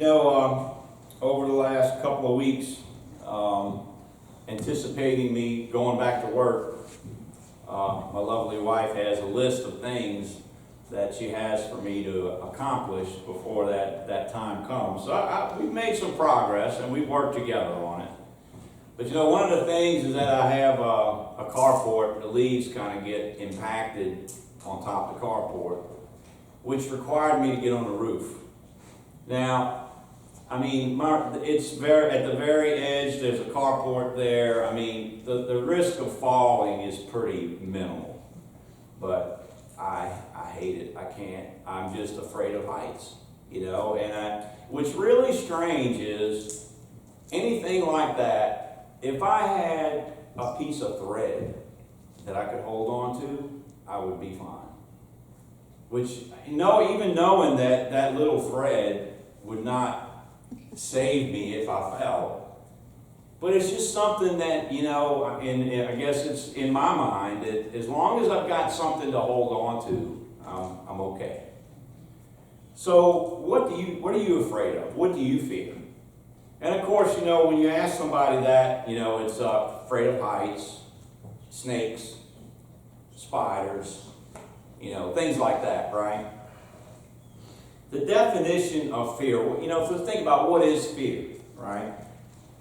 Over the last couple of weeks, anticipating me going back to work, my lovely wife has a list of things that she has for me to accomplish before that time comes. So we've made some progress and we've worked together on it. But one of the things is that I have a carport. The leaves kind of get impacted on top of the carport, which required me to get on the roof. Now, it's at the very edge. There's a carport there. The risk of falling is pretty minimal, but I hate it. I can't. I'm just afraid of heights, And what's really strange is anything like that. If I had a piece of thread that I could hold on to, I would be fine. Which, even knowing that little thread would not save me if I fell. But it's just something that, I guess it's in my mind that as long as I've got something to hold on to, I'm okay. So what are you afraid of? What do you fear? And of course, when you ask somebody that, it's afraid of heights, snakes, spiders, things like that, right? The definition of fear, so think about what is fear, right?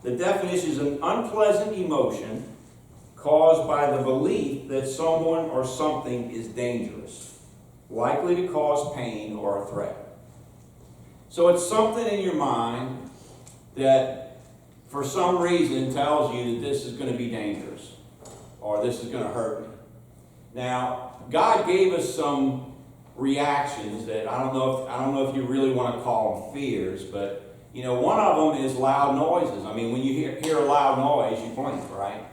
The definition is an unpleasant emotion caused by the belief that someone or something is dangerous, likely to cause pain or a threat. So it's something in your mind that for some reason tells you that this is going to be dangerous or this is going to hurt me. Now, God gave us some reactions that I don't know if you really want to call them fears, but one of them is loud noises. When you hear a loud noise, you blink, right?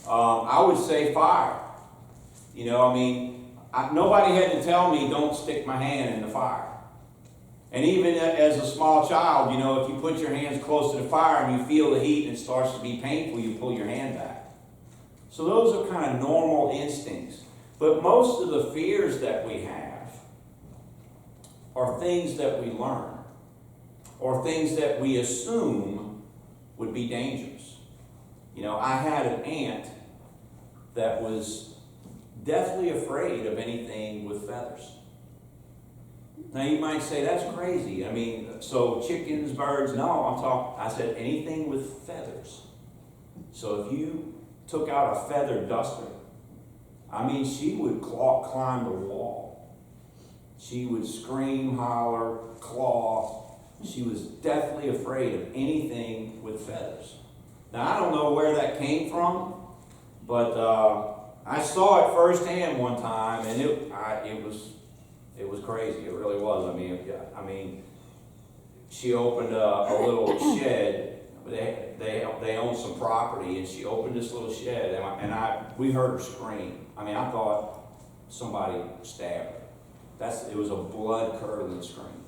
I would say fire. Nobody had to tell me don't stick my hand in the fire. And even as a small child, if you put your hands close to the fire and you feel the heat and it starts to be painful, you pull your hand back. So those are kind of normal instincts. But most of the fears that we have are things that we learn or things that we assume would be dangerous. I had an aunt that was deathly afraid of anything with feathers. Now you might say, that's crazy. So chickens, birds, no, I said anything with feathers. So if you took out a feather duster, she would climb the wall. She would scream, holler, claw. She was deathly afraid of anything with feathers. Now I don't know where that came from, but I saw it firsthand one time, and it was crazy. It really was. She opened a little shed. They owned some property, and she opened this little shed, and we heard her scream. I thought somebody stabbed her. It was a blood-curdling scream.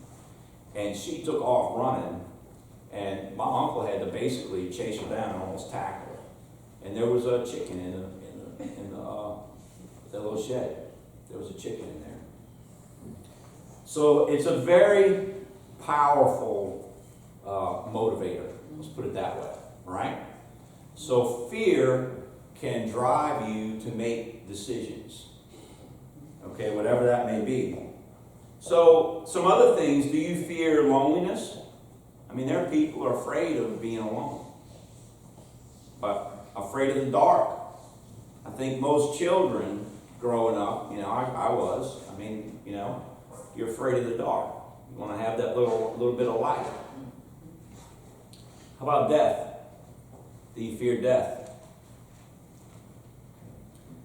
And she took off running, and my uncle had to basically chase her down and almost tackle her. And there was a chicken in the little shed. There was a chicken in there. So it's a very powerful motivator. Let's put it that way, right? So fear can drive you to make decisions, okay, whatever that may be. So some other things, do you fear loneliness? There are people who are afraid of being alone, but afraid of the dark. I think most children growing up, I was, you're afraid of the dark. You want to have that little bit of light. How about death? Do you fear death?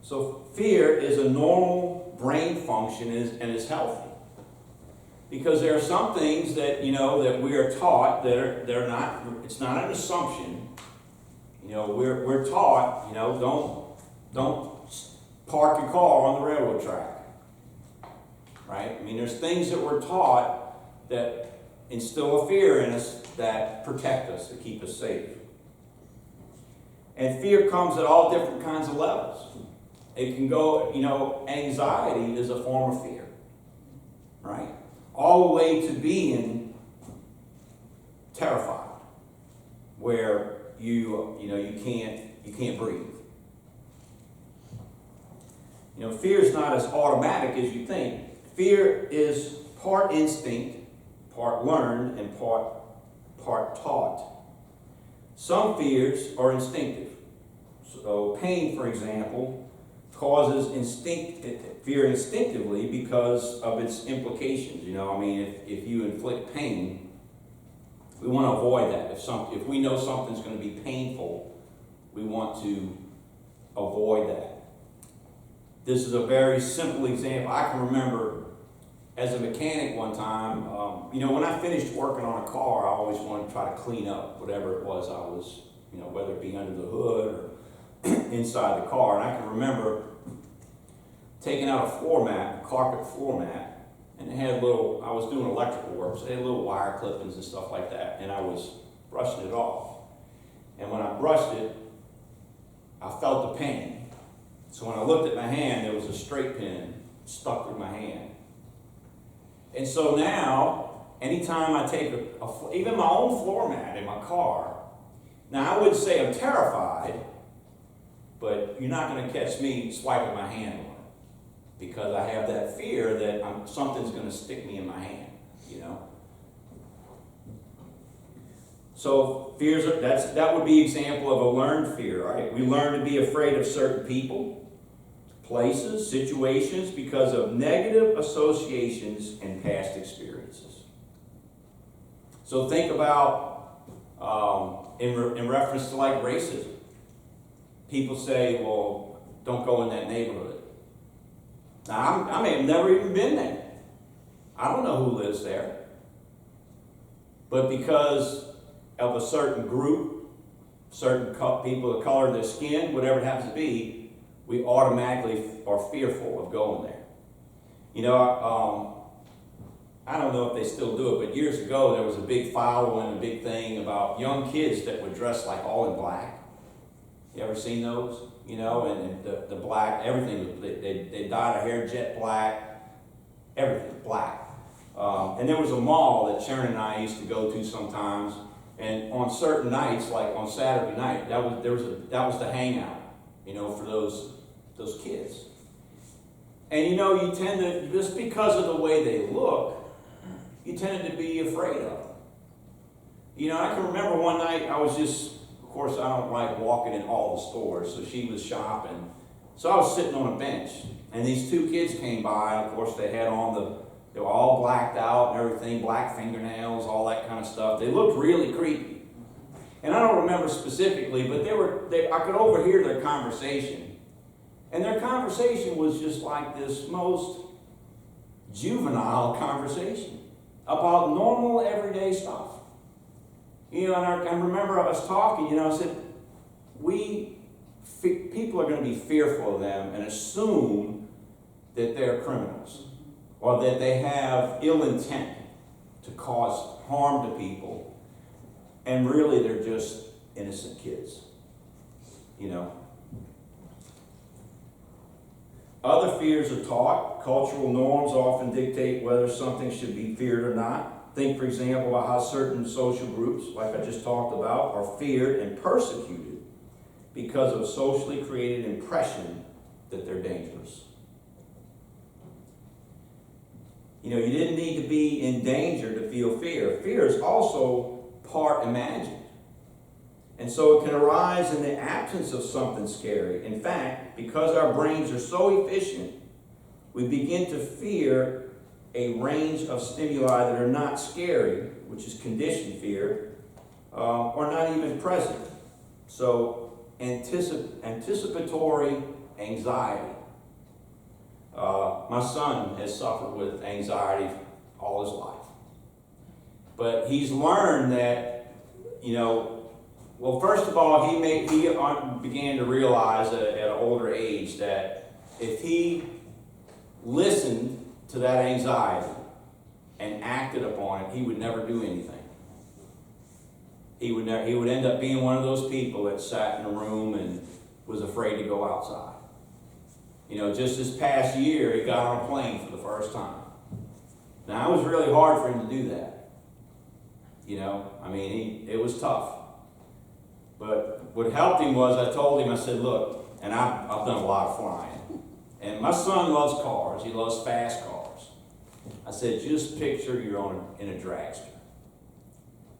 So fear is a normal brain function and is healthy. Because there are some things that, that we are taught that they're not, it's not an assumption. We're taught, don't park your car on the railroad track. Right? There's things that we're taught that instill a fear in us that protect us, that keep us safe. And fear comes at all different kinds of levels. It can go, anxiety is a form of fear. Right? All the way to being terrified, where you can't breathe. Fear is not as automatic as you think. Fear is part instinct, part learned, and part taught. Some fears are instinctive. So pain, for example, causes fear instinctively because of its implications. If you inflict pain, we want to avoid that. If we know something's going to be painful, we want to avoid that. This is a very simple example. I can remember as a mechanic one time, when I finished working on a car, I always wanted to try to clean up whatever it was I was, whether it be under the hood or inside the car. And I can remember taking out a carpet floor mat, and it had I was doing electrical work, so it had little wire clippings and stuff like that, and I was brushing it off. And when I brushed it, I felt the pain. So when I looked at my hand, there was a straight pin stuck through my hand. And so now, anytime I take even my own floor mat in my car, now I wouldn't say I'm terrified, but you're not going to catch me swiping my hand on it, because I have that fear that something's going to stick me in my hand, So fears that would be an example of a learned fear, right? We learn to be afraid of certain people, places, situations because of negative associations and past experiences. So think about in reference to like racism. People say, well, don't go in that neighborhood. Now, I may have never even been there. I don't know who lives there. But because of a certain group, certain people, the color of their skin, whatever it happens to be, we automatically are fearful of going there. I don't know if they still do it, but years ago there was a big following, a big thing about young kids that would dress like all in black. You ever seen those? And the black, everything, they dyed their hair jet black, everything black. And there was a mall that Sharon and I used to go to sometimes, and on certain nights, like on Saturday night, that was the hangout, for those kids. And you tend to, just because of the way they look, you tended to be afraid of them. I can remember one night of course I don't like walking in all the stores, so she was shopping. So I was sitting on a bench, and these two kids came by, and of course they were all blacked out and everything, black fingernails, all that kind of stuff. They looked really creepy. And I don't remember specifically, but I could overhear their conversation. And their conversation was just like this most juvenile conversation about normal, everyday stuff. And I remember us talking, I said, people are going to be fearful of them and assume that they're criminals or that they have ill intent to cause harm to people, and really they're just innocent kids, Other fears are taught. Cultural norms often dictate whether something should be feared or not. Think, for example, about how certain social groups, like I just talked about, are feared and persecuted because of socially created impression that they're dangerous. You didn't need to be in danger to feel fear. Fear is also part imagined. And so it can arise in the absence of something scary. In fact, because our brains are so efficient, we begin to fear a range of stimuli that are not scary, which is conditioned fear, or not even present. So anticipatory anxiety. My son has suffered with anxiety all his life. But he's learned that, well, first of all, he began to realize at an older age that if he listened to that anxiety and acted upon it, he would never do anything. He would end up being one of those people that sat in a room and was afraid to go outside. Just this past year, he got on a plane for the first time. Now, it was really hard for him to do that. It was tough. But what helped him was I told him, I said, look, and I've done a lot of flying. And my son loves cars. He loves fast cars. I said, just picture you're in a dragster.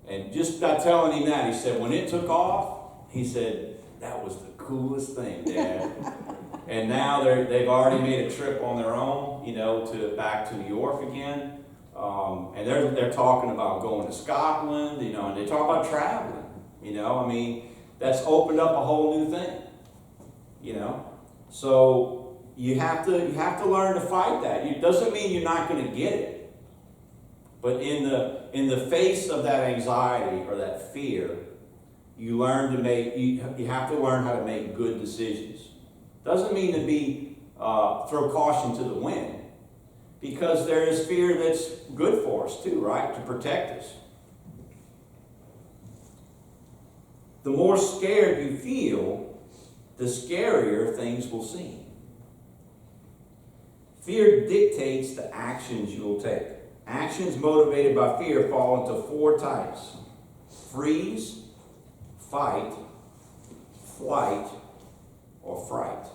And just by telling him that, he said, when it took off, he said, that was the coolest thing, Dad. And now they've already made a trip on their own, back to New York again. And they're talking about going to Scotland, and they talk about traveling. That's opened up a whole new thing. So you have to learn to fight that. It doesn't mean you're not going to get it. But in the face of that anxiety or that fear, you have to learn how to make good decisions. Doesn't mean to throw caution to the wind, because there is fear that's good for us too, right? To protect us. The more scared you feel, the scarier things will seem. Fear dictates the actions you will take. Actions motivated by fear fall into 4 types: freeze, fight, flight, or fright.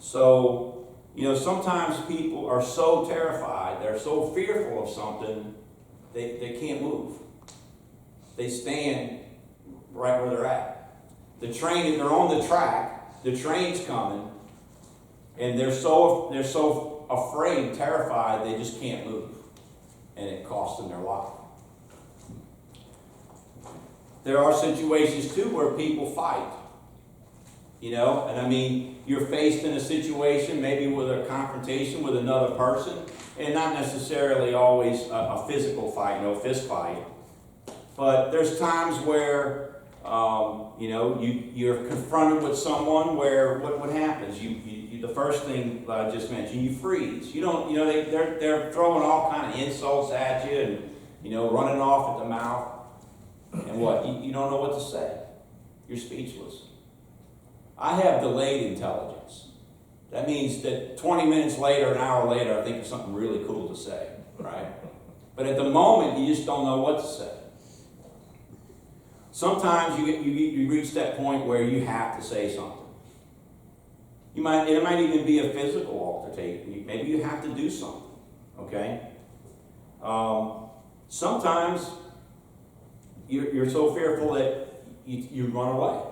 So, sometimes people are so terrified, they're so fearful of something, they can't move. They stand right where they're at. The train, if they're on the track, the train's coming, and they're so afraid, terrified, they just can't move. And it costs them their life. There are situations too where people fight. You're faced in a situation, maybe with a confrontation with another person, and not necessarily always a physical fight, fist fight. But there's times where you're confronted with someone where what happens? The first thing that I just mentioned, you freeze. They're throwing all kind of insults at you and running off at the mouth, and what? You don't know what to say. You're speechless. I have delayed intelligence. That means that 20 minutes later, an hour later, I think of something really cool to say, right? But at the moment, you just don't know what to say. Sometimes you reach that point where you have to say something. It might even be a physical altercation. Maybe you have to do something, okay? Sometimes you're so fearful that you run away.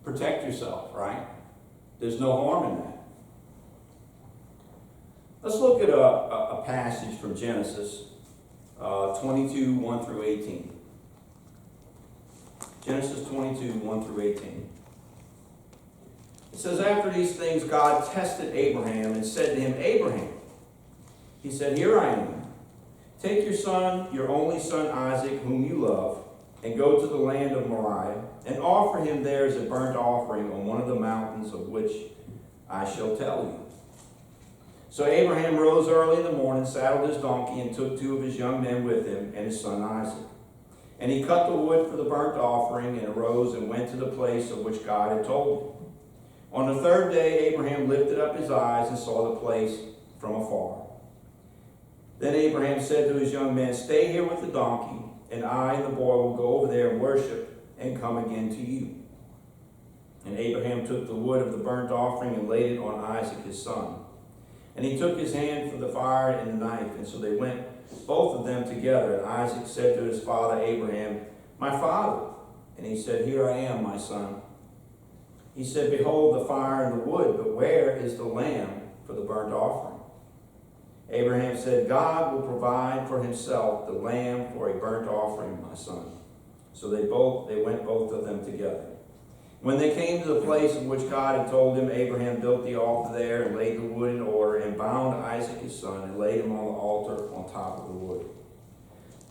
Protect yourself, right? There's no harm in that. Let's look at a passage from Genesis 22, 1 through 18. Genesis 22, 1 through 18. It says, after these things, God tested Abraham and said to him, Abraham. He said, here I am. Take your son, your only son Isaac, whom you love, and go to the land of Moriah, and offer him there as a burnt offering on one of the mountains of which I shall tell you. So Abraham rose early in the morning, saddled his donkey, and took 2 of his young men with him, and his son Isaac. And he cut the wood for the burnt offering, and arose and went to the place of which God had told him. On the 3rd day, Abraham lifted up his eyes and saw the place from afar. Then Abraham said to his young men, stay here with the donkey, and I and the boy will go over there and worship and come again to you. And Abraham took the wood of the burnt offering and laid it on Isaac his son. And he took his hand from the fire and the knife, and so they went both of them together. And Isaac said to his father Abraham, my father. And he said, here I am, my son. He said, behold the fire and the wood, but where is the lamb for the burnt offering? Abraham said, God will provide for himself the lamb for a burnt offering, my son. So they went both of them together. When they came to the place of which God had told him, Abraham built the altar there and laid the wood in order and bound Isaac his son and laid him on the altar on top of the wood.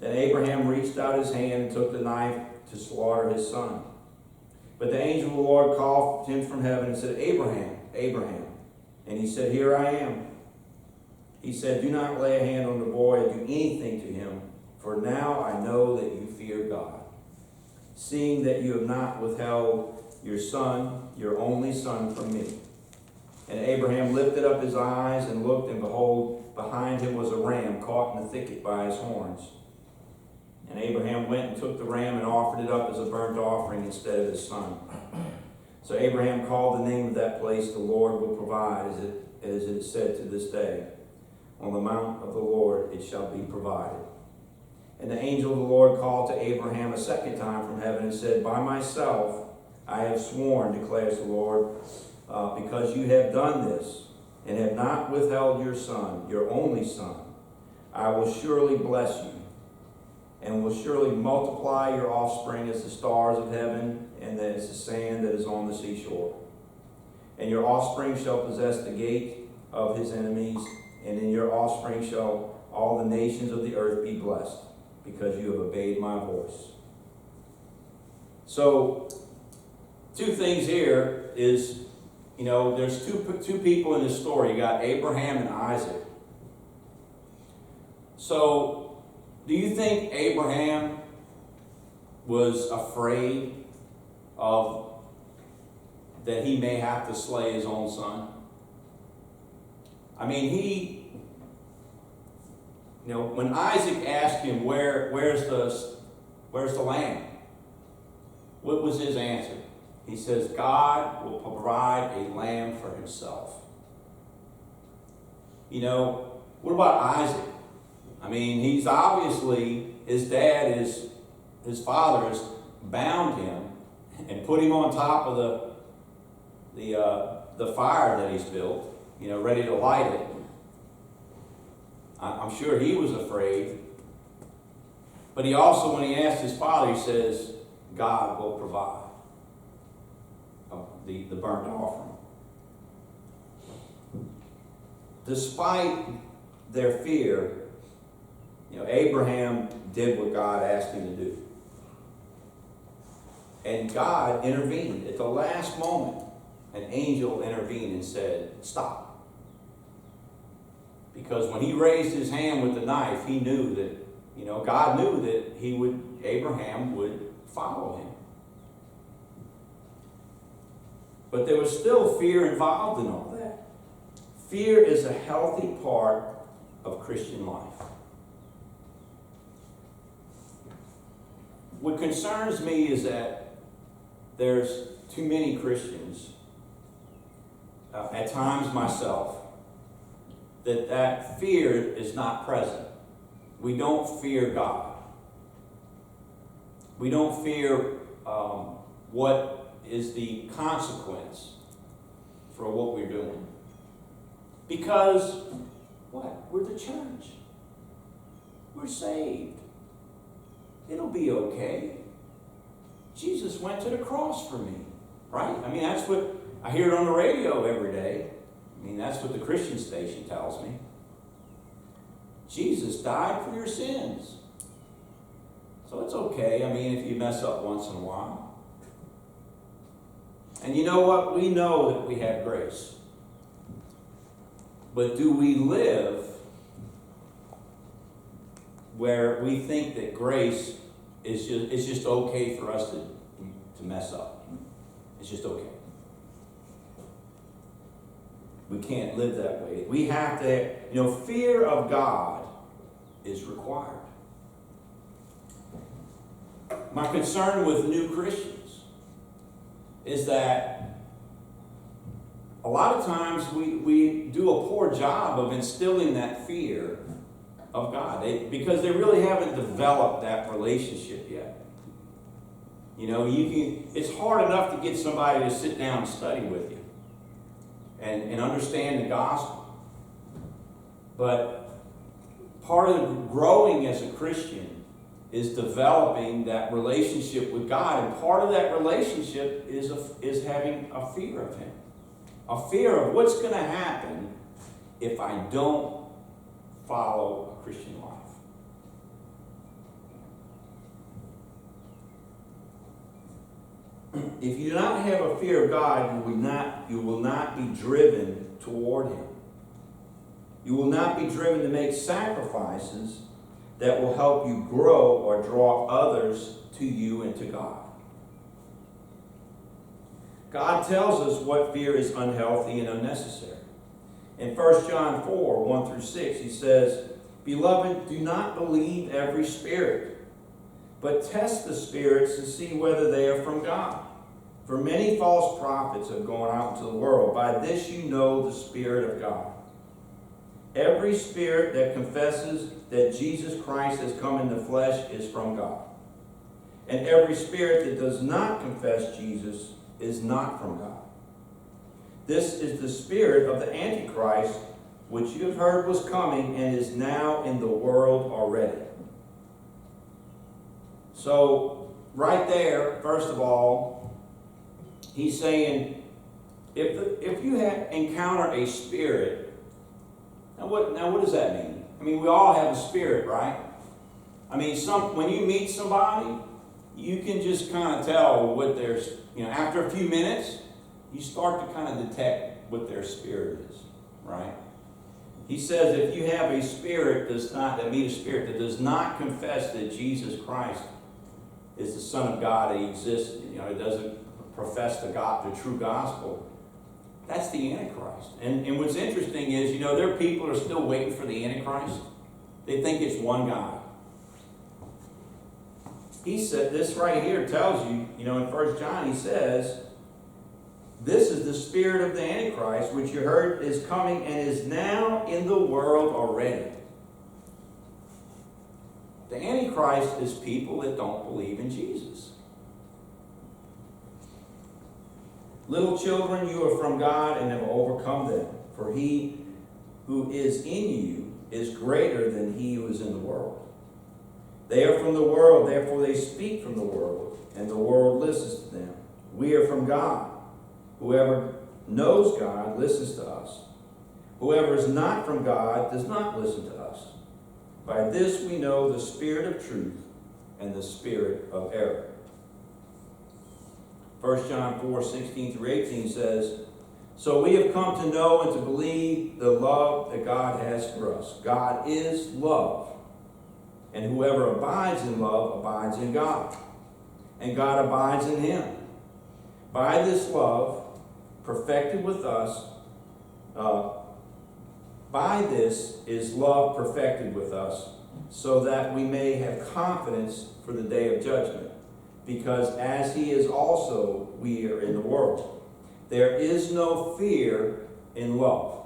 Then Abraham reached out his hand and took the knife to slaughter his son. But the angel of the Lord called him from heaven and said, Abraham, Abraham. And he said, here I am. He said, do not lay a hand on the boy or do anything to him, for now I know that you fear God, seeing that you have not withheld your son, your only son, from me. And Abraham lifted up his eyes and looked, and behold, behind him was a ram caught in the thicket by his horns. And Abraham went and took the ram and offered it up as a burnt offering instead of his son. So Abraham called the name of that place, "The Lord will provide," as it is said to this day. "On the mount of the Lord it shall be provided." And the angel of the Lord called to Abraham a second time from heaven and said, "By myself I have sworn, declares the Lord, because you have done this and have not withheld your son, your only son, I will surely bless you and will surely multiply your offspring as the stars of heaven and as the sand that is on the seashore. And your offspring shall possess the gate of his enemies, and in your offspring shall all the nations of the earth be blessed, because you have obeyed my voice." So, two things here is, there's two people in this story. You got Abraham and Isaac. So, do you think Abraham was afraid of that he may have to slay his own son? I mean, when Isaac asked him, where's the lamb? What was his answer? He says, God will provide a lamb for himself. What about Isaac? I mean, he's obviously, his father has bound him and put him on top of the fire that he's built, ready to light it. I'm sure he was afraid. But he also, when he asked his father, he says, God will provide the burnt offering. Despite their fear, Abraham did what God asked him to do. And God intervened. At the last moment, an angel intervened and said, stop. Because when he raised his hand with the knife, he knew that, God knew that Abraham would follow him. But there was still fear involved in all that. Fear is a healthy part of Christian life. What concerns me is that there's too many Christians, at times myself, that fear is not present. We don't fear God. We don't fear what is the consequence for what we're doing. Because, what? We're the church. We're saved. It'll be okay. Jesus went to the cross for me, right? I mean, that's what I hear it on the radio every day. I mean, that's what the Christian station tells me. Jesus died for your sins. So it's okay, I mean, if you mess up once in a while. And you know what? We know that we have grace. But do we live where we think that grace is just okay for us to mess up? It's just okay. We can't live that way. We have to, fear of God is required. My concern with new Christians is that a lot of times we do a poor job of instilling that fear of God because they really haven't developed that relationship yet. It's hard enough to get somebody to sit down and study with you and understand the gospel. But part of growing as a Christian is developing that relationship with God. And part of that relationship is having a fear of Him. A fear of what's going to happen if I don't follow a Christian life. If you do not have a fear of God, you will not be driven toward Him. You will not be driven to make sacrifices that will help you grow or draw others to you and to God. God tells us what fear is unhealthy and unnecessary. In 1 John 4, 1 through 6, he says, "Beloved, do not believe every spirit, But test the spirits to see whether they are from God. For many false prophets have gone out into the world. By this you know the Spirit of God. Every spirit that confesses that Jesus Christ has come in the flesh is from God. And every spirit that does not confess Jesus is not from God. This is the spirit of the Antichrist, which you have heard was coming and is now in the world already. So, right there, first of all, he's saying, if you encounter a spirit, now what does that mean? I mean, we all have a spirit, right? I mean, when you meet somebody, you can just kind of tell what there's, after a few minutes, you start to kind of detect what their spirit is, right? He says if you have a spirit that meet a spirit that does not confess that Jesus Christ is the Son of God, that he exists, it doesn't profess the true gospel, that's the Antichrist. And what's interesting is, there are people that are still waiting for the Antichrist. They think it's one guy. He said, this right here tells you, in 1 John, he says, this is the spirit of the Antichrist, which you heard is coming and is now in the world already. The Antichrist is people that don't believe in Jesus. Little children, you are from God and have overcome them. For he who is in you is greater than he who is in the world. They are from the world, therefore they speak from the world, and the world listens to them. We are from God. Whoever knows God listens to us. Whoever is not from God does not listen to us. By this we know the spirit of truth and the spirit of error. 1 John 4:16-18 says, so we have come to know and to believe the love that God has for us. God is love. And whoever abides in love abides in God. And God abides in him. By this love, perfected with us, by this is love perfected with us, so that we may have confidence for the day of judgment. Because as he is also, we are in the world. There is no fear in love,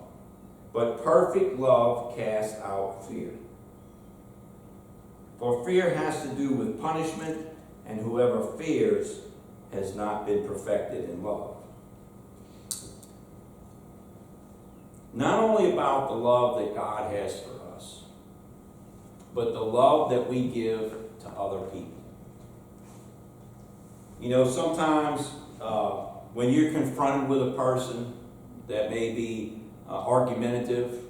but perfect love casts out fear. For fear has to do with punishment, and whoever fears has not been perfected in love. Not only about the love that God has for us, but the love that we give to other people. Sometimes when you're confronted with a person that may be argumentative,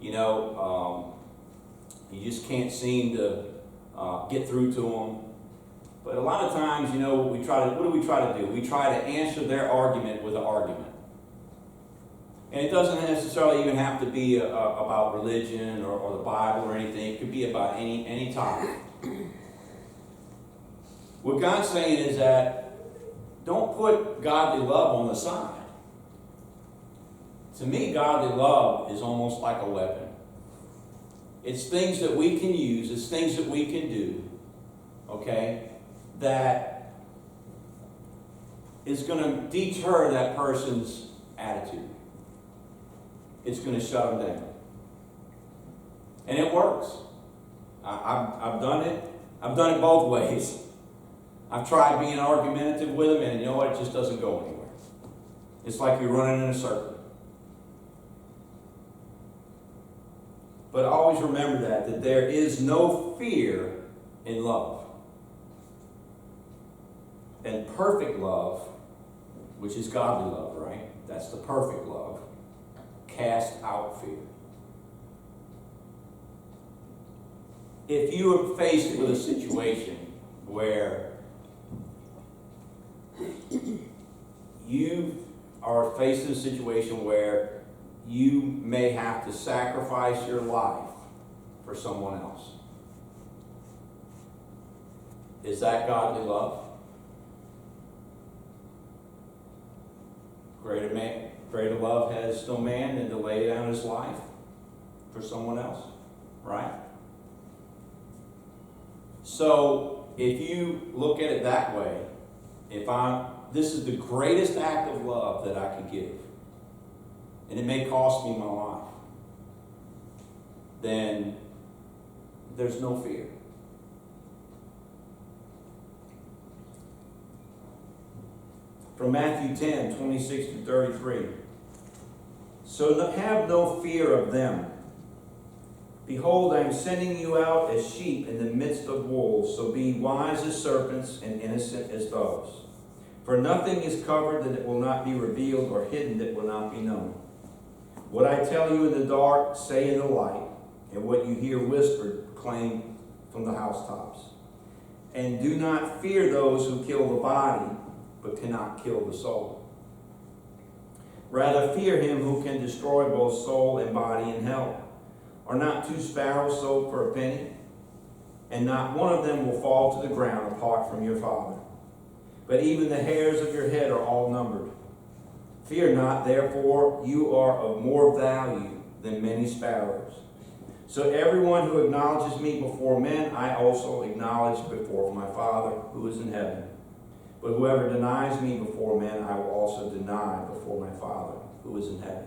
you just can't seem to get through to them. But a lot of times, what do we try to do? We try to answer their argument with an argument. And it doesn't necessarily even have to be about religion or the Bible or anything. It could be about any topic. What God's saying is that don't put godly love on the side. To me, godly love is almost like a weapon. It's things that we can use, it's things that we can do, okay, that is going to deter that person's attitude. It's going to shut them down. And it works. I've done it. I've done it both ways. I've tried being argumentative with them, and you know what? It just doesn't go anywhere. It's like you're running in a circle. But always remember that there is no fear in love. And perfect love, which is godly love, right? That's the perfect love, cast out fear. If you are faced with a situation where you are faced in a situation where you may have to sacrifice your life for someone else, is that godly love? Greater love has no man than to lay down his life for someone else, right? So if you look at it that way, this is the greatest act of love that I could give, and it may cost me my life, then there's no fear. From Matthew 10, 26 to 33. So have no fear of them. Behold, I am sending you out as sheep in the midst of wolves, so be wise as serpents and innocent as doves. For nothing is covered that it will not be revealed, or hidden that will not be known. What I tell you in the dark, say in the light, and what you hear whispered, proclaim from the housetops. And do not fear those who kill the body, but cannot kill the soul. Rather fear him who can destroy both soul and body in hell. Are not 2 sparrows sold for a penny? And not one of them will fall to the ground apart from your Father. But even the hairs of your head are all numbered. Fear not, therefore, you are of more value than many sparrows. So everyone who acknowledges me before men, I also acknowledge before my Father who is in heaven. But whoever denies me before men, I will also deny before my Father who is in heaven.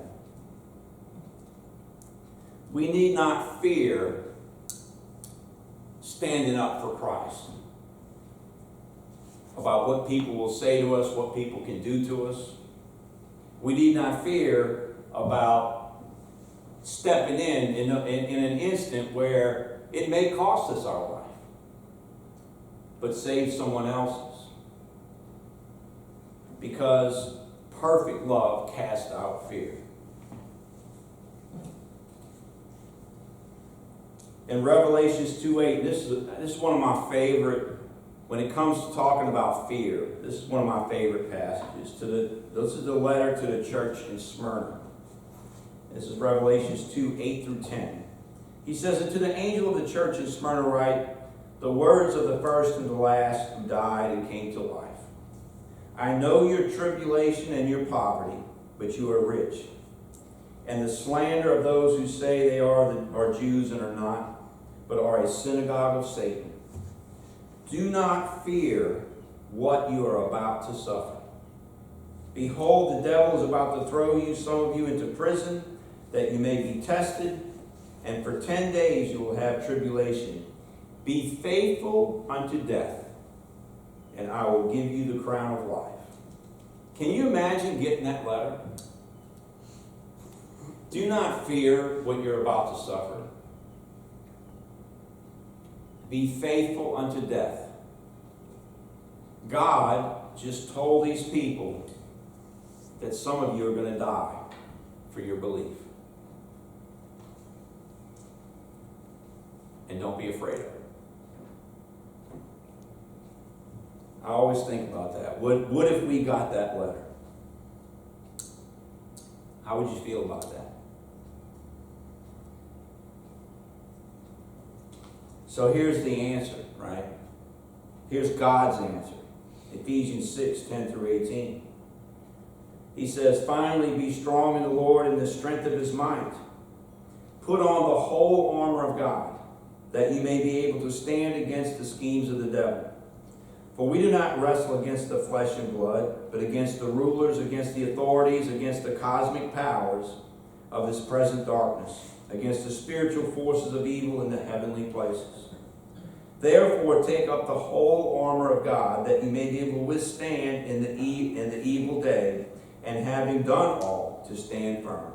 We need not fear standing up for Christ. About what people will say to us, what people can do to us. We need not fear about stepping in an instant where it may cost us our life, but save someone else's. Because perfect love casts out fear. In Revelations 2:8, this is one of my favorite, when it comes to talking about fear, this is one of my favorite passages. This is the letter to the church in Smyrna. This is Revelations 2:8 through 10. He says, and to the angel of the church in Smyrna write, the words of the first and the last who died and came to life. I know your tribulation and your poverty, but you are rich. And the slander of those who say they are Jews and are not, but are a synagogue of Satan. Do not fear what you are about to suffer. Behold, the devil is about to throw some of you into prison, that you may be tested, and for 10 days you will have tribulation. Be faithful unto death, and I will give you the crown of life. Can you imagine getting that letter? Do not fear what you're about to suffer. Be faithful unto death. God just told these people that some of you are going to die for your belief. And don't be afraid of it. I always think about that. What if we got that letter? How would you feel about that? So here's the answer, right? Here's God's answer. Ephesians 6:10 through 18. He says, finally be strong in the Lord and the strength of his might. Put on the whole armor of God, that you may be able to stand against the schemes of the devil. For we do not wrestle against the flesh and blood, but against the rulers, against the authorities, against the cosmic powers of this present darkness, against the spiritual forces of evil in the heavenly places. Therefore take up the whole armor of God, that you may be able to withstand in the evil day, and having done all, to stand firm.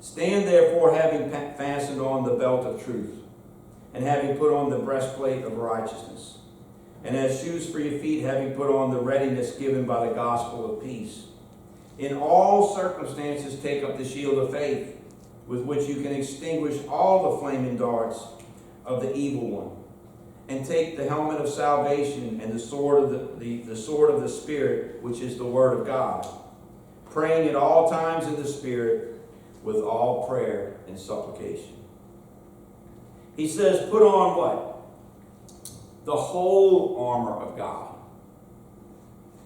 Stand therefore, having fastened on the belt of truth, and having put on the breastplate of righteousness, and as shoes for your feet, having put on the readiness given by the gospel of peace. In all circumstances take up the shield of faith, with which you can extinguish all the flaming darts of the evil one. And take the helmet of salvation and the sword of the sword of the Spirit, which is the word of God, praying at all times in the Spirit with all prayer and supplication. He says, put on what? The whole armor of God.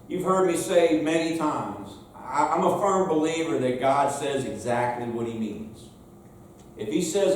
You've heard me say many times, I'm a firm believer that God says exactly what he means. If he says